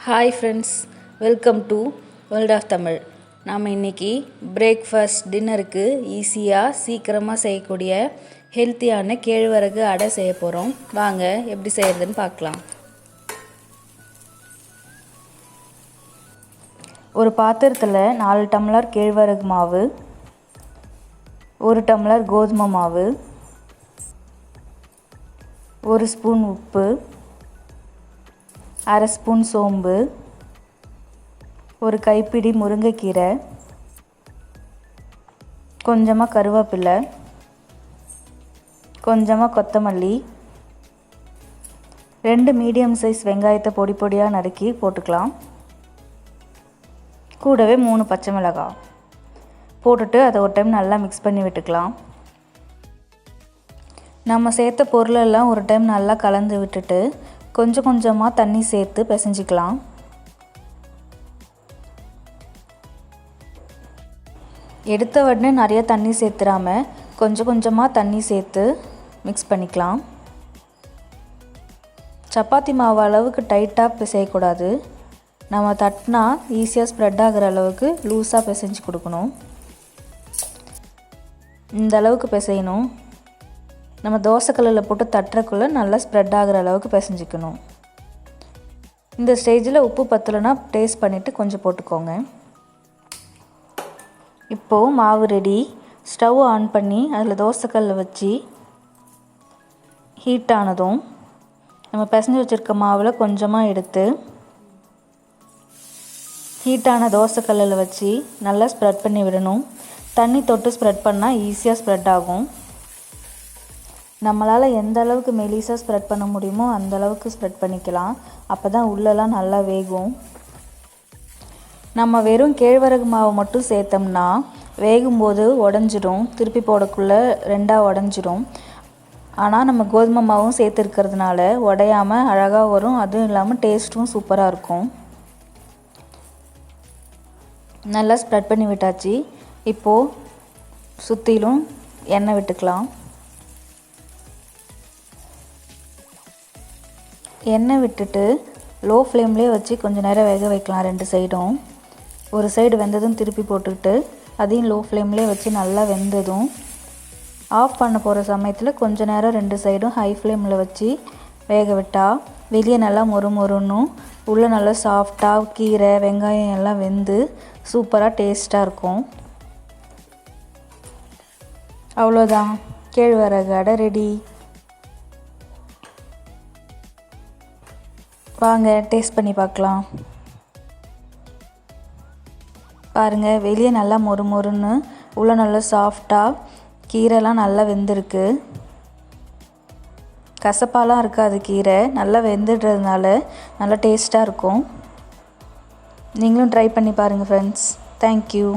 Hi friends, welcome to world of Tamil. நாம் இன்றைக்கி breakfast டின்னருக்கு ஈஸியாக சீக்கிரமாக செய்யக்கூடிய ஹெல்த்தியான கேழ்வரகு அடை செய்ய போகிறோம். வாங்க எப்படி செய்கிறதுன்னு பார்க்கலாம். ஒரு பாத்திரத்தில் 4 டம்ளர் கேழ்வரகு மாவு, 1 டம்ளர் கோதுமை மாவு, 1 ஸ்பூன் உப்பு, 1/2 ஸ்பூன் சோம்பு, 1 கைப்பிடி முருங்கைக்கீரை, கொஞ்சமாக கருவேப்பிலை, கொஞ்சமாக கொத்தமல்லி, 2 மீடியம் சைஸ் வெங்காயத்தை பொடி பொடியாக நறுக்கி போட்டுக்கலாம். கூடவே 3 பச்சை மிளகாய் போட்டுட்டு அதை ஒரு டைம் நல்லா மிக்ஸ் பண்ணி விட்டுக்கலாம். நம்ம சேர்த்த பொருளெல்லாம் ஒரு டைம் நல்லா கலந்து விட்டுட்டு கொஞ்சம் கொஞ்சமாக தண்ணி சேர்த்து பிசைஞ்சிக்கலாம். எடுத்த உடனே நிறைய தண்ணி சேர்த்துடாமல் கொஞ்சம் கொஞ்சமாக தண்ணி சேர்த்து மிக்ஸ் பண்ணிக்கலாம். சப்பாத்தி மாவு அளவுக்கு டைட்டாக பிசையக்கூடாது. நம்ம தட்டினா ஈஸியாக ஸ்ப்ரெட் ஆகிற அளவுக்கு லூஸாக பிசைஞ்சு கொடுக்கணும். இந்த அளவுக்கு பிசையணும். நம்ம தோசைக்கல்லில் போட்டு தட்டுறக்குள்ளே நல்லா ஸ்ப்ரெட் ஆகிற அளவுக்கு பிசைஞ்சிக்கணும். இந்த ஸ்டேஜில் உப்பு பத்தலைன்னா டேஸ்ட் பண்ணிவிட்டு கொஞ்சம் போட்டுக்கோங்க. இப்போது மாவு ரெடி. ஸ்டவ் ஆன் பண்ணி அதில் தோசைக்கல்லை வச்சு ஹீட் ஆனதும் நம்ம பிசைஞ்சு வச்சுருக்க மாவில் கொஞ்சமாக எடுத்து ஹீட்டான தோசைக்கல்லில் வச்சு நல்லா ஸ்ப்ரெட் பண்ணி விடணும். தண்ணி தொட்டு ஸ்ப்ரெட் பண்ணால் ஈஸியாக ஸ்ப்ரெட் ஆகும். நம்மளால் எந்த அளவுக்கு மெலிசாக ஸ்ப்ரெட் பண்ண முடியுமோ அந்த அளவுக்கு ஸ்ப்ரெட் பண்ணிக்கலாம். அப்போ தான் உள்ளெல்லாம் நல்லா வேகும். நம்ம வெறும் கேழ்வரகு மாவு மட்டும் சேர்த்தோம்னா வேகும்போது உடஞ்சிரும், திருப்பி போடக்குள்ளே 2ஆக உடஞ்சிரும். ஆனால் நம்ம கோதுமை மாவும் சேர்த்துருக்கிறதுனால உடையாமல் அழகாக வரும். அதுவும் இல்லாமல் டேஸ்ட்டும் சூப்பராக இருக்கும். நல்லா ஸ்ப்ரெட் பண்ணி விட்டாச்சு. இப்போது சுற்றிலும் எண்ணெய் விட்டுக்கலாம். எண்ணெய் விட்டுட்டு லோ ஃப்ளேம்லேயே வச்சு கொஞ்சம் நேரம் வேக வைக்கலாம். 2 சைடும். ஒரு சைடு வெந்ததும் திருப்பி போட்டுக்கிட்டு அதையும் லோ ஃப்ளேம்லேயே வச்சு நல்லா வெந்ததும் ஆஃப் பண்ண போகிற சமயத்தில் கொஞ்சம் நேரம் 2 சைடும் ஹை ஃப்ளேமில் வச்சு வேக விட்டால் வெளியே நல்லா மொறுமொறுன்னும் உள்ளே நல்லா சாஃப்டாக கீரை வெங்காயம் எல்லாம் வெந்து சூப்பராக டேஸ்ட்டாக இருக்கும். அவ்வளோதான், கேழ்வரகு அடை ரெடி. வாங்க டேஸ்ட் பண்ணி பார்க்கலாம். பாருங்கள், வெளியே நல்லா மொறுமொறுன்னு உள்ளே நல்லா சாஃப்டாக கீரைலாம் நல்லா வெந்திருக்கு. கசப்பாலாம் இருக்காது. கீரை நல்லா வெந்துடுறதுனால நல்லா டேஸ்ட்டாக இருக்கும். நீங்களும் ட்ரை பண்ணி பாருங்கள் ஃப்ரெண்ட்ஸ். தேங்க்யூ.